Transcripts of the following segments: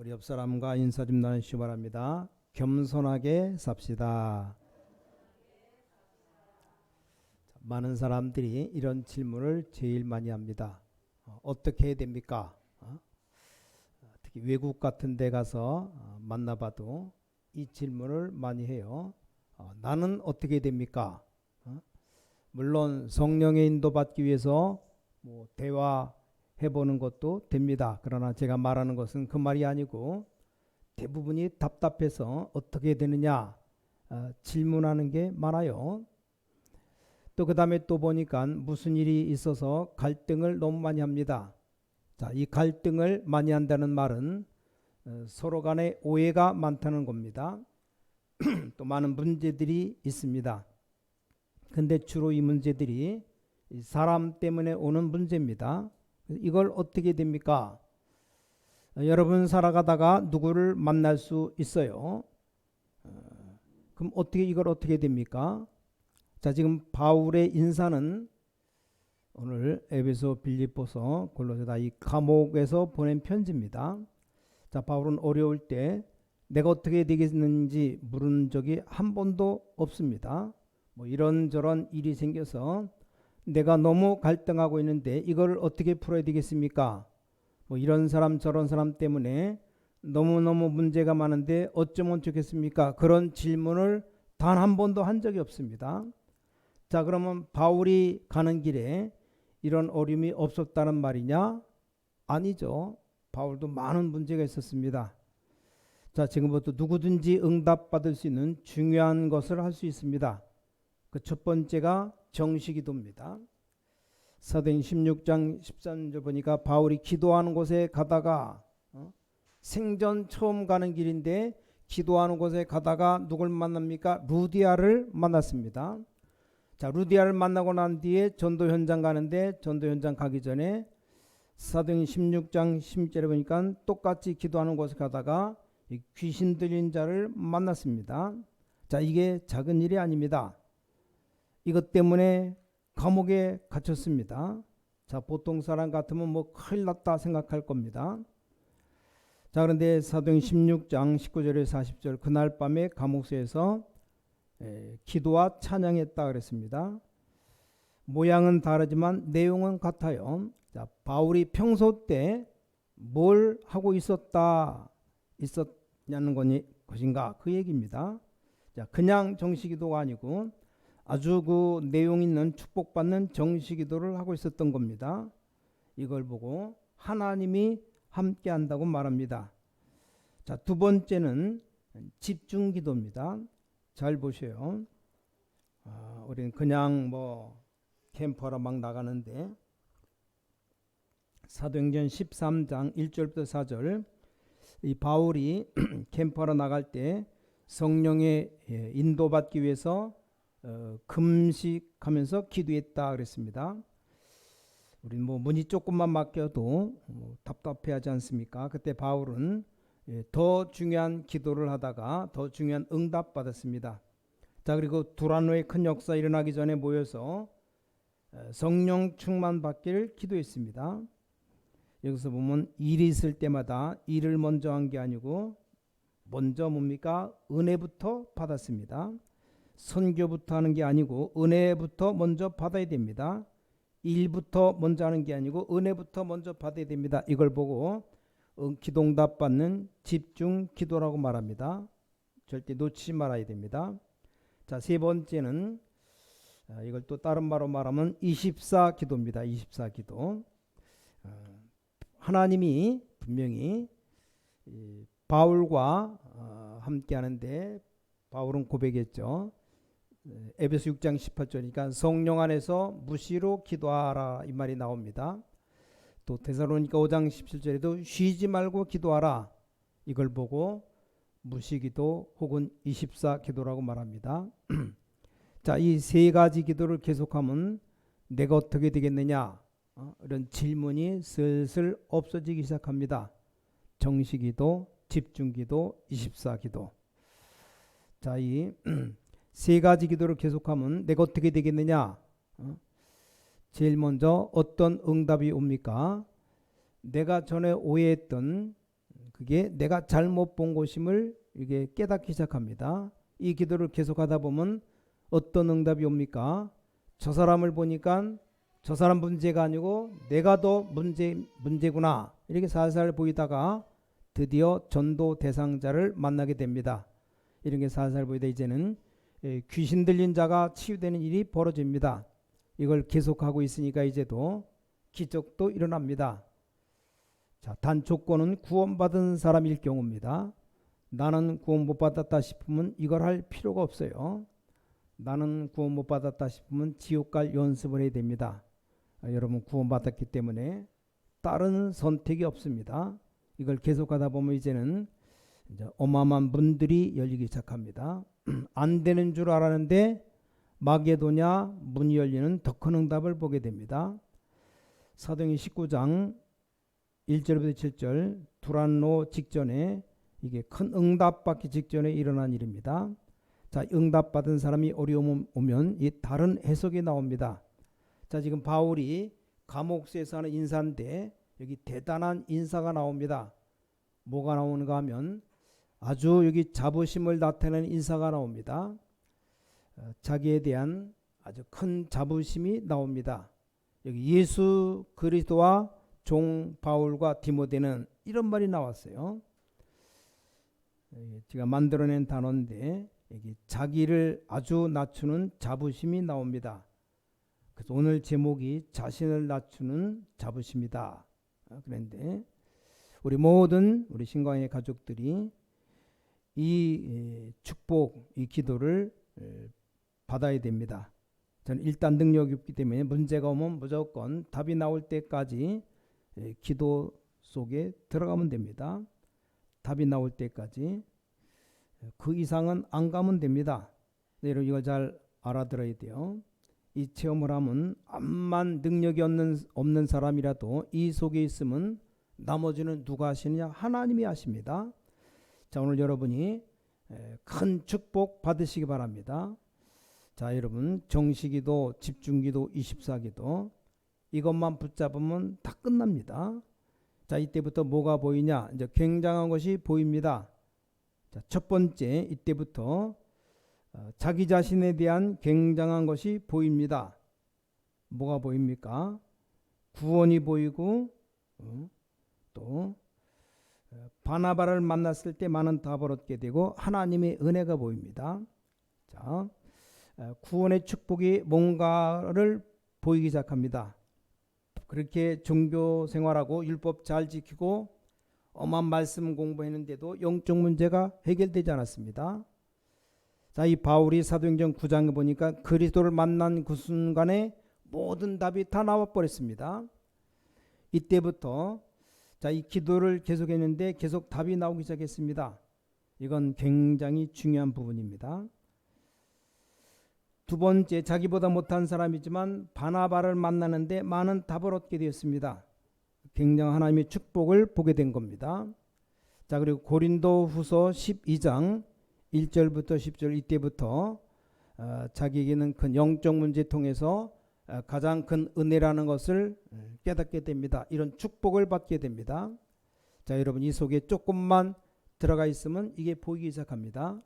우리 옆 사람과 인사 좀 나누시기 바랍니다. 겸손하게 삽시다. 많은 사람들이 이런 질문을 제일 많이 합니다. 어떻게 해야 됩니까? 특히 외국 같은 데 가서 만나봐도 이 질문을 많이 해요. 나는 어떻게 해야 됩니까? 물론 성령의 인도받기 위해서 뭐 대화해보는 것도 됩니다. 그러나 제가 말하는 것은 그 말이 아니고 대부분이 답답해서 어떻게 해야 되느냐 질문하는 게 많아요. 또 그 다음에 또 보니까 무슨 일이 있어서 갈등을 너무 많이 합니다. 자, 이 갈등을 많이 한다는 말은 서로 간에 오해가 많다는 겁니다. 또 많은 문제들이 있습니다. 근데 주로 이 문제들이 사람 때문에 오는 문제입니다. 이걸 어떻게 됩니까? 여러분 살아가다가 누구를 만날 수 있어요. 그럼 이걸 어떻게 됩니까? 자, 지금 바울의 인사는 오늘 에베소, 빌립보서, 골로새 다 이 감옥에서 보낸 편지입니다. 자, 바울은 어려울 때 내가 어떻게 되겠는지 물은 적이 한 번도 없습니다. 뭐 이런저런 일이 생겨서 내가 너무 갈등하고 있는데 이걸 어떻게 풀어야 되겠습니까? 뭐 이런 사람 저런 사람 때문에 너무너무 문제가 많은데 어쩌면 좋겠습니까? 그런 질문을 단 한 번도 한 적이 없습니다. 자, 그러면 바울이 가는 길에 이런 어려움이 없었다는 말이냐? 아니죠. 바울도 많은 문제가 있었습니다. 자, 지금부터 누구든지 응답받을 수 있는 중요한 것을 할 수 있습니다. 그 첫 번째가 정시기도입니다. 사도행 16장 13절 보니까 바울이 기도하는 곳에 가다가 생전 처음 가는 길인데 기도하는 곳에 가다가 누굴 만납니까? 루디아를 만났습니다. 자, 루디아를 만나고 난 뒤에 전도 현장 가는데 전도 현장 가기 전에 사도행 16장 10절에 보니까 똑같이 기도하는 곳에 가다가 귀신 들린 자를 만났습니다. 자, 이게 작은 일이 아닙니다. 이것 때문에 감옥에 갇혔습니다. 자, 보통 사람 같으면 뭐 큰일 났다 생각할 겁니다. 자, 그런데 사도행 16장 19절에서 40절 그날 밤에 감옥소에서 기도와 찬양했다 그랬습냐. 모양은 다르지만 내용은 같아요. 자, 바울이 평소 때 뭘 하고 있었냐는 것인가 그 얘기입니다. 자, 그냥 정식기도가 아니고 아주 그 내용 있는 축복받는 정식기도를 하고 있었던 겁니다. 이걸 보고 하나님이 함께 한다고 말합니다. 자, 두 번째는 집중기도입니다. 잘 보세요. 우리는 그냥 뭐 캠프하러 막 나가는데 사도행전 13장 1절부터 4절 이 바울이 캠프하러 나갈 때 성령의 인도받기 위해서 금식하면서 기도했다 그랬습니다. 우리는 뭐 문이 조금만 막혀도 답답해하지 않습니까? 그때 바울은 더 중요한 기도를 하다가 더 중요한 응답 받았습니다. 자, 그리고 두란노의 큰 역사 일어나기 전에 모여서 성령 충만 받기를 기도했습니다. 여기서 보면 일이 있을 때마다 일을 먼저 한 게 아니고 먼저 뭡니까? 은혜부터 받았습니다. 선교부터 하는 게 아니고 은혜부터 먼저 받아야 됩니다. 일부터 먼저 하는 게 아니고 은혜부터 먼저 받아야 됩니다. 이걸 보고 기도응답 받는 집중 기도라고 말합니다. 절대 놓치지 말아야 됩니다. 자, 세 번째는 이걸 또 다른 말로 말하면 24 기도입니다. 24 기도. 하나님이 분명히 바울과 함께 하는데 바울은 고백했죠. 에베소 6장 18절이니까 성령 안에서 무시로 기도하라 이 말이 나옵니다. 또 데살로니가 5장 17절에도 쉬지 말고 기도하라 이걸 보고 무시기도 혹은 24 기도라고 말합니다. 자, 이 세 가지 기도를 계속하면 내가 어떻게 되겠느냐 이런 질문이 슬슬 없어지기 시작합니다. 정시기도, 집중기도, 24기도. 자, 이 세 가지 기도를 계속하면 내가 어떻게 되겠느냐? 제일 먼저 어떤 응답이 옵니까? 내가 전에 오해했던 그게 내가 잘못 본 것임을 이게 깨닫기 시작합니다. 이 기도를 계속하다 보면 어떤 응답이 옵니까? 저 사람을 보니까 저 사람 문제가 아니고 내가 더 문제구나 이렇게 살살 보이다가 드디어 전도 대상자를 만나게 됩니다. 이런 게 살살 보이다 이제는 귀신 들린 자가 치유되는 일이 벌어집니다. 이걸 계속하고 있으니까 이제도 기적도 일어납니다. 자, 단 조건은 구원받은 사람일 경우입니다. 나는 구원 못 받았다 싶으면 이걸 할 필요가 없어요. 나는 구원 못 받았다 싶으면 지옥 갈 연습을 해야 됩니다. 여러분 구원받았기 때문에 다른 선택이 없습니다. 이걸 계속하다 보면 이제는 이제 어마어마한 문들이 열리기 시작합니다. 안 되는 줄 알았는데 마게도냐 문이 열리는 더 큰 응답을 보게 됩니다. 사도행전 19장 1절부터 7절 두란노 직전에 이게 큰 응답받기 직전에 일어난 일입니다. 자, 응답받은 사람이 어려움 오면 이 다른 해석이 나옵니다. 자, 지금 바울이 감옥수에서 하는 인사인데 여기 대단한 인사가 나옵니다. 뭐가 나오는가 하면 아주 여기 자부심을 나타내는 인사가 나옵니다. 자기에 대한 아주 큰 자부심이 나옵니다. 여기 예수 그리스도와 종 바울과 디모데는 이런 말이 나왔어요. 제가 만들어낸 단어인데 여기 자기를 아주 낮추는 자부심이 나옵니다. 그래서 오늘 제목이 자신을 낮추는 자부심이다. 그런데 우리 모든 우리 신광의 가족들이 이 축복, 이 기도를 받아야 됩니다. 저는 일단 능력이 없기 때문에 문제가 오면 무조건 답이 나올 때까지 기도 속에 들어가면 됩니다. 답이 나올 때까지 그 이상은 안 가면 됩니다. 네, 여러분 이걸 잘 알아들어야 돼요. 이 체험을 하면 암만 능력이 없는 사람이라도 이 속에 있으면 나머지는 누가 하시느냐? 하나님이 하십니다. 자, 오늘 여러분이 큰 축복 받으시기 바랍니다. 자, 여러분 정시기도, 집중기도, 24기도 이것만 붙잡으면 다 끝납니다. 자, 이때부터 뭐가 보이냐? 이제 굉장한 것이 보입니다. 자, 첫 번째 이때부터 자기 자신에 대한 굉장한 것이 보입니다. 뭐가 보입니까? 구원이 보이고 또 바나바를 만났을 때 많은 답을 얻게 되고 하나님의 은혜가 보입니다. 자, 구원의 축복이 뭔가를 보이기 시작합니다. 그렇게 종교 생활하고 율법 잘 지키고 엄한 말씀 공부했는데도 영적 문제가 해결되지 않았습니다. 자, 이 바울이 사도행전 9장에 보니까 그리스도를 만난 그 순간에 모든 답이 다 나와버렸습니다. 이때부터 자, 이 기도를 계속했는데 계속 답이 나오기 시작했습니다. 이건 굉장히 중요한 부분입니다. 두 번째, 자기보다 못한 사람이지만 바나바를 만나는데 많은 답을 얻게 되었습니다. 굉장한 하나님의 축복을 보게 된 겁니다. 자, 그리고 고린도후서 12장 1절부터 10절 이때부터 자기에게는 큰 영적 문제 통해서 가장 큰 은혜라는 것을 깨닫게 됩니다. 이런 축복을 받게 됩니다. 자, 여러분 이 속에 조금만 들어가 있으면 이게 보이기 시작합니다.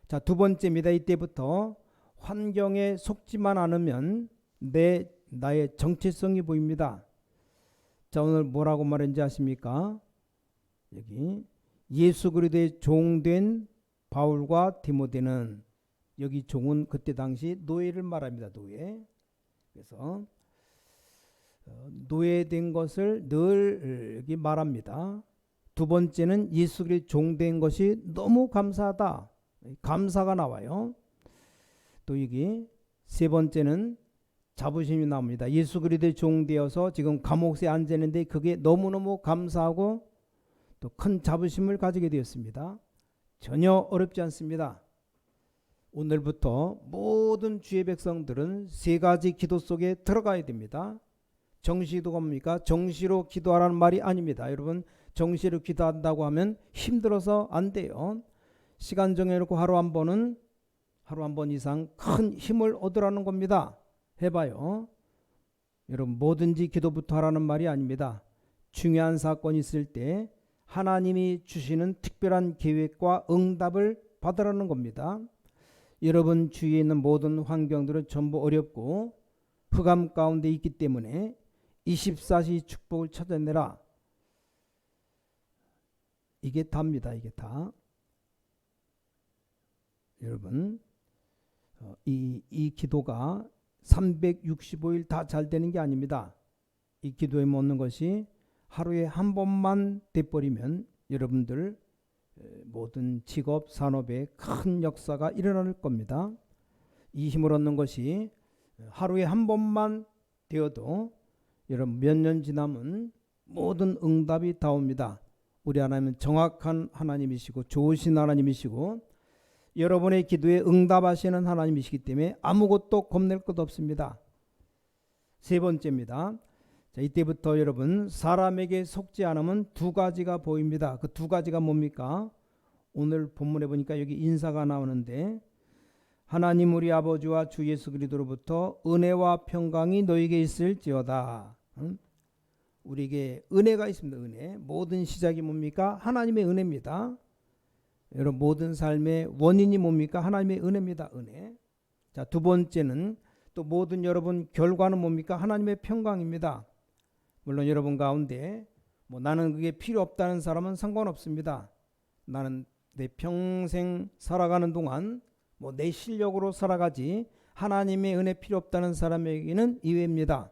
자, 두 번째입니다. 이때부터 환경에 속지만 않으면 나의 정체성이 보입니다. 자, 오늘 뭐라고 말했는지 아십니까? 여기 예수 그리스도의 종된 바울과 디모데는 여기 종은 그때 당시 노예를 말합니다. 노예. 그래서 노예된 것을 늘 여기 말합니다. 두 번째는 예수 그리스도의 종된 것이 너무 감사하다. 감사가 나와요. 또 여기 세 번째는 자부심이 나옵니다. 예수 그리스도의 종되어서 지금 감옥에 앉아 있는데 그게 너무너무 감사하고 또 큰 자부심을 가지게 되었습니다. 전혀 어렵지 않습니다. 오늘부터 모든 주의 백성들은 세 가지 기도 속에 들어가야 됩니다. 정시기도가 뭡니까? 정시로 기도하라는 말이 아닙니다. 여러분 정시로 기도한다고 하면 힘들어서 안 돼요. 시간 정해놓고 하루 한 번 이상 큰 힘을 얻으라는 겁니다. 해봐요. 여러분 뭐든지 기도부터 하라는 말이 아닙니다. 중요한 사건이 있을 때 하나님이 주시는 특별한 계획과 응답을 받으라는 겁니다. 여러분 주위에 있는 모든 환경들은 전부 어렵고 흑암 가운데 있기 때문에 24시 축복을 찾아내라. 이게 답니다. 이게 다. 여러분 이 기도가 365일 다 잘 되는 게 아닙니다. 이 기도에 묻는 것이 하루에 한 번만 돼버리면 여러분들 모든 직업, 산업에 큰 역사가 일어날 겁니다. 이 힘을 얻는 것이 하루에 한 번만 되어도 여러분 몇 년 지나면 모든 응답이 다 옵니다. 우리 하나님은 정확한 하나님이시고 좋으신 하나님이시고 여러분의 기도에 응답하시는 하나님이시기 때문에 아무것도 겁낼 것 없습니다. 세 번째입니다. 자, 이때부터 여러분 사람에게 속지 않으면 두 가지가 보입니다. 그 두 가지가 뭡니까? 오늘 본문에 보니까 여기 인사가 나오는데 하나님 우리 아버지와 주 예수 그리스도로부터 은혜와 평강이 너에게 있을지어다. 우리에게 은혜가 있습니다. 은혜. 모든 시작이 뭡니까? 하나님의 은혜입니다. 여러분 모든 삶의 원인이 뭡니까? 하나님의 은혜입니다. 은혜. 자, 두 번째는 또 모든 여러분 결과는 뭡니까? 하나님의 평강입니다. 물론 여러분 가운데 나는 그게 필요 없다는 사람은 상관없습니다. 나는 내 평생 살아가는 동안 내 실력으로 살아가지 하나님의 은혜 필요 없다는 사람에게는 이외입니다.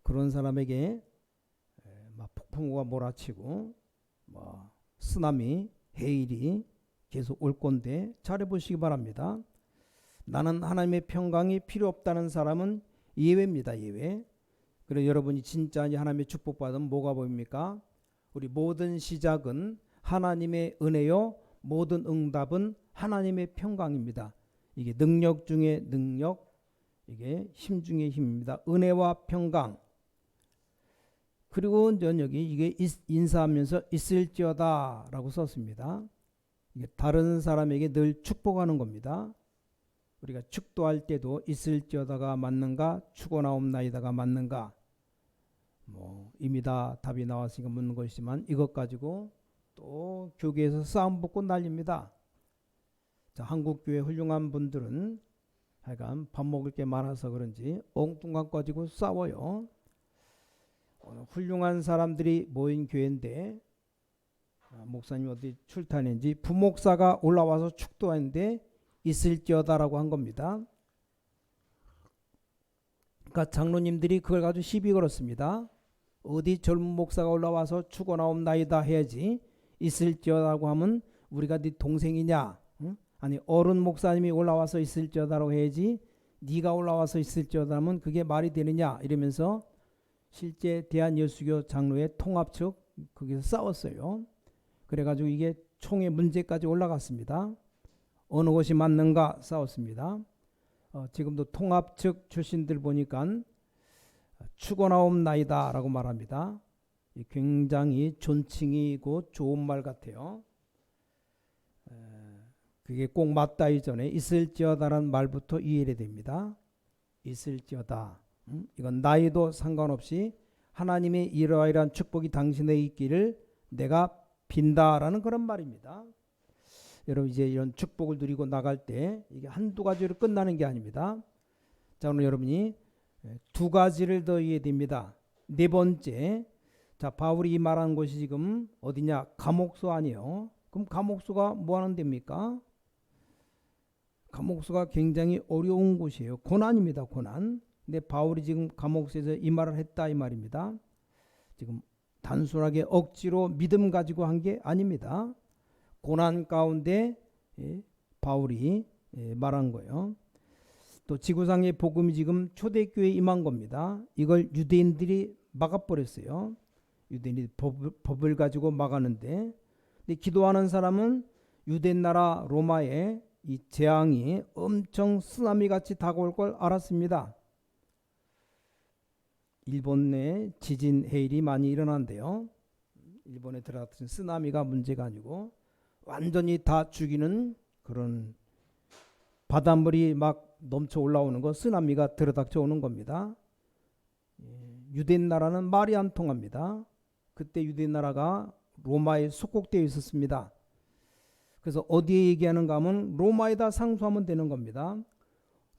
그런 사람에게 폭풍우가 몰아치고 쓰나미, 해일이 계속 올 건데 잘해보시기 바랍니다. 나는 하나님의 평강이 필요 없다는 사람은 예외입니다. 예외. 그래서 여러분이 진짜 하나님의 축복받으면 뭐가 보입니까? 우리 모든 시작은 하나님의 은혜요, 모든 응답은 하나님의 평강입니다. 이게 능력 중에 능력, 이게 힘 중에 힘입니다. 은혜와 평강. 그리고 여기 이게 인사하면서 있을지어다 라고 썼습니다. 이게 다른 사람에게 늘 축복하는 겁니다. 우리가 축도할 때도 있을지어다가 맞는가, 축원하옵나이다가 맞는가, 이미 다 답이 나왔으니까 묻는 것이지만 이것 가지고 또 교계에서 싸움 붙고 난립니다. 자, 한국교회 훌륭한 분들은 하여간 밥 먹을 게 많아서 그런지 엉뚱한 거 가지고 싸워요. 훌륭한 사람들이 모인 교회인데 목사님 어디 출탄인지 부목사가 올라와서 축도하는데 있을지어다라고 한 겁니다. 그러니까 장로님들이 그걸 가지고 시비 걸었습니다. 어디 젊은 목사가 올라와서 축원하옵나이다 해야지 있을지어다라고 하면 우리가 네 동생이냐? 응? 아니 어른 목사님이 올라와서 있을지어다라고 해야지 네가 올라와서 있을지어다 하면 그게 말이 되느냐? 이러면서 실제 대한예수교 장로의 통합 측 거기서 싸웠어요. 그래가지고 이게 총회 문제까지 올라갔습니다. 어느 것이 맞는가 싸웠습니다. 지금도 통합 측 출신들 보니까 축원하옵나이다 라고 말합니다. 굉장히 존칭이고 좋은 말 같아요. 그게 꼭 맞다 이전에 있을지어다라는 말부터 이해해야 됩니다. 있을지어다. 이건 나이도 상관없이 하나님의 이러이러한 축복이 당신에게 있기를 내가 빈다라는 그런 말입니다. 여러분 이제 이런 축복을 누리고 나갈 때 이게 한두 가지로 끝나는 게 아닙니다. 자, 오늘 여러분이 두 가지를 더 이해해야 됩니다. 네 번째, 자 바울이 이 말하는 곳이 지금 어디냐? 감옥소 아니에요. 그럼 감옥소가 뭐 하는 데입니까? 감옥소가 굉장히 어려운 곳이에요. 고난입니다. 고난. 근데 바울이 지금 감옥소에서 이 말을 했다 이 말입니다. 지금 단순하게 억지로 믿음 가지고 한 게 아닙니다. 고난 가운데 바울이 말한 거예요. 또 지구상의 복음이 지금 초대교회에 임한 겁니다. 이걸 유대인들이 막아버렸어요. 유대인이 법을 가지고 막았는데, 근데 기도하는 사람은 유대 나라 로마의 이 재앙이 엄청 쓰나미 같이 다가올 걸 알았습니다. 일본에 지진 해일이 많이 일어난대요. 일본에 들어갔던 쓰나미가 문제가 아니고 완전히 다 죽이는 그런 바닷물이 막 넘쳐 올라오는 거, 쓰나미가 들어닥쳐 오는 겁니다. 유대 나라는 말이 안 통합니다. 그때 유대 나라가 로마에 속국되어 있었습니다. 그래서 어디에 얘기하는가 하면 로마에다 상소하면 되는 겁니다.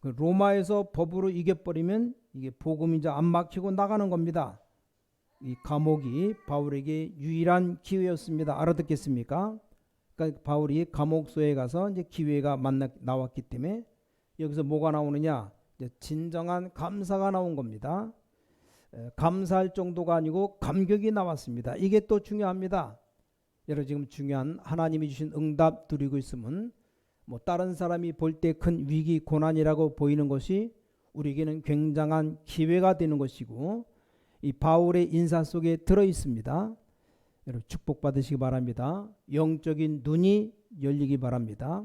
그 로마에서 법으로 이겨버리면 이게 복음이 이제 안 막히고 나가는 겁니다. 이 감옥이 바울에게 유일한 기회였습니다. 알아듣겠습니까? 그러니까 바울이 감옥소에 가서 이제 기회가 나왔기 때문에 여기서 뭐가 나오느냐? 이제 진정한 감사가 나온 겁니다. 감사할 정도가 아니고 감격이 나왔습니다. 이게 또 중요합니다. 여러분 지금 중요한 하나님이 주신 응답 드리고 있으면 뭐 다른 사람이 볼 때 큰 위기 고난이라고 보이는 것이 우리에게는 굉장한 기회가 되는 것이고 이 바울의 인사 속에 들어 있습니다. 여러분 축복 받으시기 바랍니다. 영적인 눈이 열리기 바랍니다.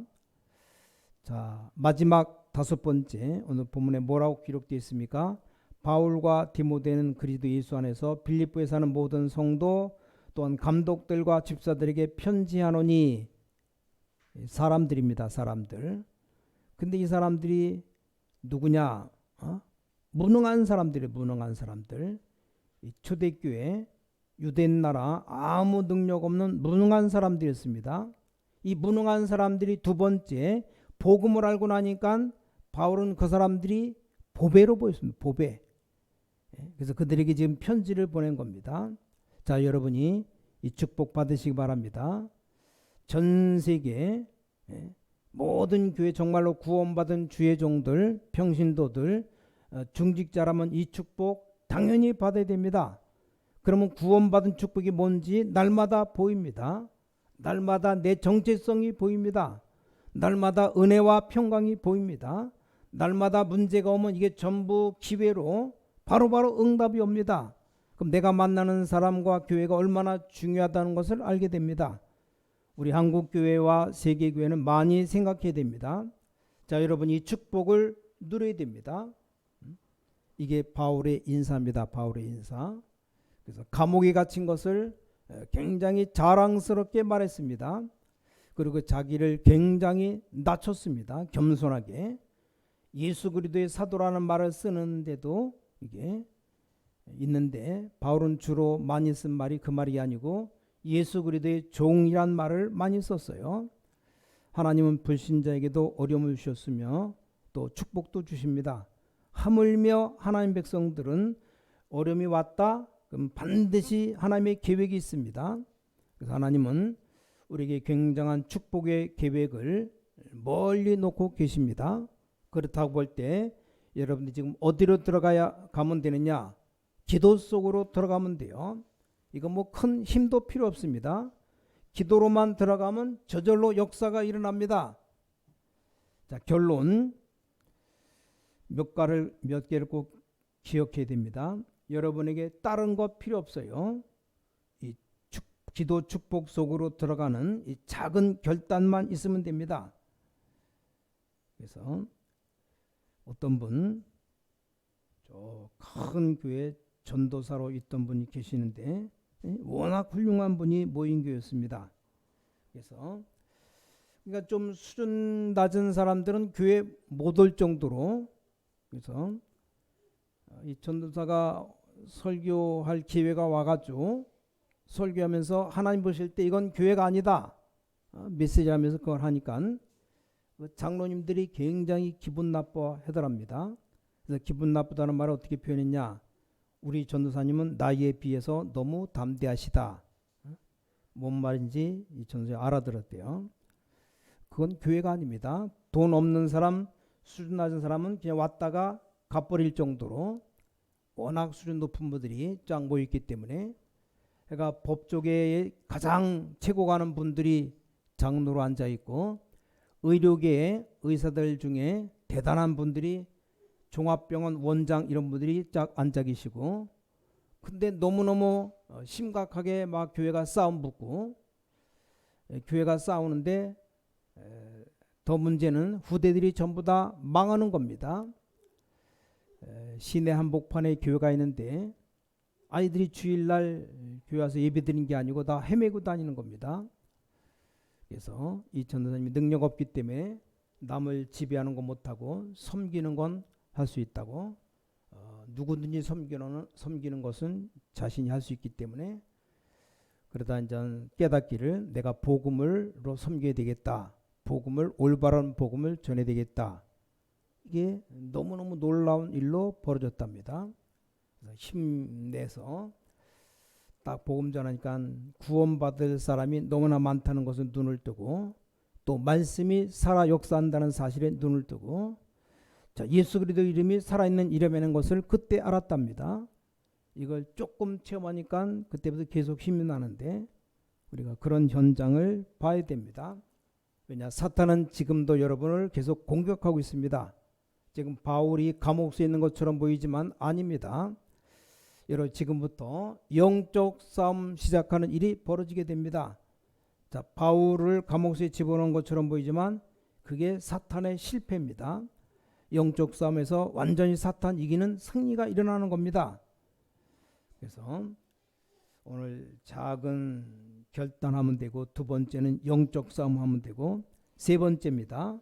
자, 마지막 5번째 오늘 본문에 뭐라고 기록되어 있습니까? 바울과 디모데는 그리스도 예수 안에서 빌립보에 사는 모든 성도 또한 감독들과 집사들에게 편지하노니 사람들입니다. 사람들. 근데 이 사람들이 누구냐? 무능한 사람들이 무능한 사람들. 이 초대교회 유대인 나라 아무 능력 없는 무능한 사람들이었습니다. 이 무능한 사람들이 두 번째 복음을 알고 나니까 바울은 그 사람들이 보배로 보였습니다. 보배. 그래서 그들에게 지금 편지를 보낸 겁니다. 자, 여러분이 이 축복 받으시기 바랍니다. 전 세계 모든 교회 정말로 구원받은 주의 종들, 평신도들, 중직자라면 이 축복 당연히 받아야 됩니다. 그러면 구원받은 축복이 뭔지 날마다 보입니다. 날마다 내 정체성이 보입니다. 날마다 은혜와 평강이 보입니다. 날마다 문제가 오면 이게 전부 기회로 바로바로 응답이 옵니다. 그럼 내가 만나는 사람과 교회가 얼마나 중요하다는 것을 알게 됩니다. 우리 한국교회와 세계교회는 많이 생각해야 됩니다. 자, 여러분 이 축복을 누려야 됩니다. 이게 바울의 인사입니다. 바울의 인사. 그래서 감옥에 갇힌 것을 굉장히 자랑스럽게 말했습니다. 그리고 자기를 굉장히 낮췄습니다. 겸손하게. 예수 그리스도의 사도라는 말을 쓰는데도 이게 있는데 바울은 주로 많이 쓴 말이 그 말이 아니고 예수 그리스도의 종이란 말을 많이 썼어요. 하나님은 불신자에게도 어려움을 주셨으며 또 축복도 주십니다. 하물며 하나님 백성들은 어려움이 왔다 그럼 반드시 하나님의 계획이 있습니다. 그래서 하나님은 우리에게 굉장한 축복의 계획을 멀리 놓고 계십니다. 그렇다고 볼 때 여러분들이 지금 어디로 가면 되느냐? 기도 속으로 들어가면 돼요. 이거 뭐 큰 힘도 필요 없습니다. 기도로만 들어가면 저절로 역사가 일어납니다. 자, 결론 몇 개를 꼭 기억해야 됩니다. 여러분에게 다른 것 필요 없어요. 이 기도 축복 속으로 들어가는 이 작은 결단만 있으면 됩니다. 그래서 어떤 분 저 큰 교회 전도사로 있던 분이 계시는데 워낙 훌륭한 분이 모인 교회였습니다. 그래서 그러니까 좀 수준 낮은 사람들은 교회 못 올 정도로 그래서 이 전도사가 설교할 기회가 와가지고 설교하면서 하나님 보실 때 이건 교회가 아니다 메시지하면서 그걸 하니까 장로님들이 굉장히 기분 나빠 하더랍니다. 그래서 기분 나쁘다는 말을 어떻게 표현했냐? 우리 전도사님은 나이에 비해서 너무 담대하시다. 뭔 말인지 이 전도사 알아들었대요. 그건 교회가 아닙니다. 돈 없는 사람, 수준 낮은 사람은 그냥 왔다가 갚버릴 정도로 워낙 수준 높은 분들이 쫙 모였기 때문에 그러니까 법조계에 가장 최고 가는 분들이 장로로 앉아 있고 의료계의 의사들 중에 대단한 분들이 종합병원 원장 이런 분들이 쫙 앉아 계시고 근데 너무너무 심각하게 막 교회가 싸움 붙고 교회가 싸우는데 더 문제는 후대들이 전부 다 망하는 겁니다. 시내 한복판에 교회가 있는데 아이들이 주일날 교회 와서 예배 드리는 게 아니고 다 헤매고 다니는 겁니다. 그래서 이 전도사님이 능력 없기 때문에 남을 지배하는 건 못하고 섬기는 건 할 수 있다고 누구든지 섬기는 것은 자신이 할 수 있기 때문에 그러다 이제 깨닫기를 내가 복음을로 섬겨야 되겠다. 복음을 올바른 복음을 전해야 되겠다. 이게 너무너무 놀라운 일로 벌어졌답니다. 그래서 힘내서 딱 복음 전하니까 구원받을 사람이 너무나 많다는 것을 눈을 뜨고 또 말씀이 살아 역사한다는 사실에 눈을 뜨고 자, 예수 그리스도 이름이 살아있는 이름이라는 것을 그때 알았답니다. 이걸 조금 체험하니까 그때부터 계속 힘이 나는데 우리가 그런 현장을 봐야 됩니다. 왜냐 사탄은 지금도 여러분을 계속 공격하고 있습니다. 지금 바울이 감옥에 있는 것처럼 보이지만 아닙니다. 여러분 지금부터 영적 싸움 시작하는 일이 벌어지게 됩니다. 자, 바울을 감옥에 집어넣은 것처럼 보이지만 그게 사탄의 실패입니다. 영적 싸움에서 완전히 사탄 이기는 승리가 일어나는 겁니다. 그래서 오늘 작은 결단하면 되고 두 번째는 영적 싸움 하면 되고 세 번째입니다.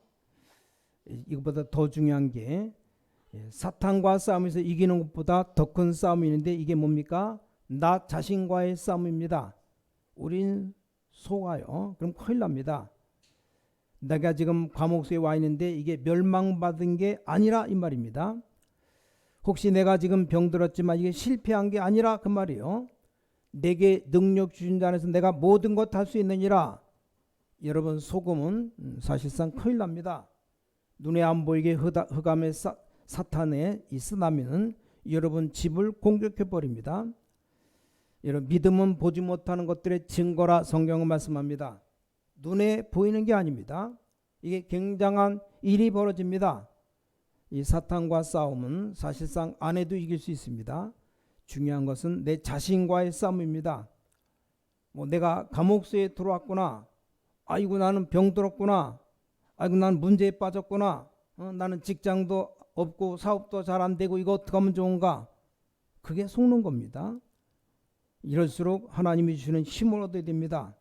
이것보다 더 중요한 게 사탄과 싸움에서 이기는 것보다 더 큰 싸움이 있는데 이게 뭡니까? 나 자신과의 싸움입니다. 우린 속아요. 그럼 큰일 납니다. 내가 지금 감옥소에 와 있는데 이게 멸망받은 게 아니라 이 말입니다. 혹시 내가 지금 병들었지만 이게 실패한 게 아니라 그 말이에요. 내게 능력 주신 자 안에서 내가 모든 것 할 수 있느니라. 여러분 속음은 사실상 큰일 납니다. 눈에 안 보이게 흑암의 사탄의 이 쓰나미는 여러분 집을 공격해 버립니다. 여러분 믿음은 보지 못하는 것들의 증거라 성경은 말씀합니다. 눈에 보이는 게 아닙니다. 이게 굉장한 일이 벌어집니다. 이 사탄과 싸움은 사실상 안 해도 이길 수 있습니다. 중요한 것은 내 자신과의 싸움입니다. 내가 감옥소에 들어왔구나. 아이고 나는 병들었구나. 아이고 나는 문제에 빠졌구나. 나는 직장도 없고 사업도 잘 안 되고 이거 어떻게 하면 좋은가. 그게 속는 겁니다. 이럴수록 하나님이 주시는 힘을 얻어야 됩니다.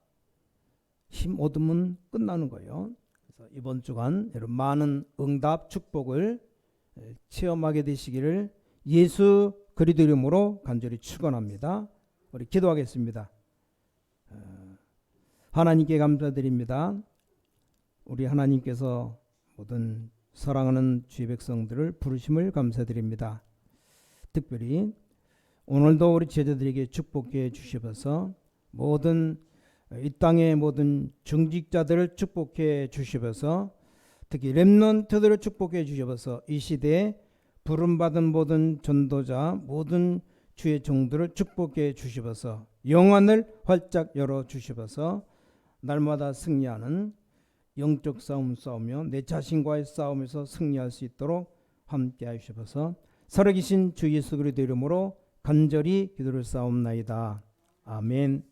힘 얻으면 끝나는 거예요. 그래서 이번 주간 여러분 많은 응답 축복을 체험하게 되시기를 예수 그리스도 이름으로 간절히 축원합니다. 우리 기도하겠습니다. 하나님께 감사드립니다. 우리 하나님께서 모든 사랑하는 주의 백성들을 부르심을 감사드립니다. 특별히 오늘도 우리 제자들에게 축복해 주시어서 모든 이 땅의 모든 중직자들을 축복해 주시어서 특히 렘넌트들을 축복해 주시어서 이 시대에 부름받은 모든 전도자 모든 주의 종들을 축복해 주시어서 영안을 활짝 열어 주시어서 날마다 승리하는 영적 싸움 싸우며 내 자신과의 싸움에서 승리할 수 있도록 함께 하시옵소서. 살아계신 주 예수 그리스도 이름으로 간절히 기도를 싸움나이다. 아멘.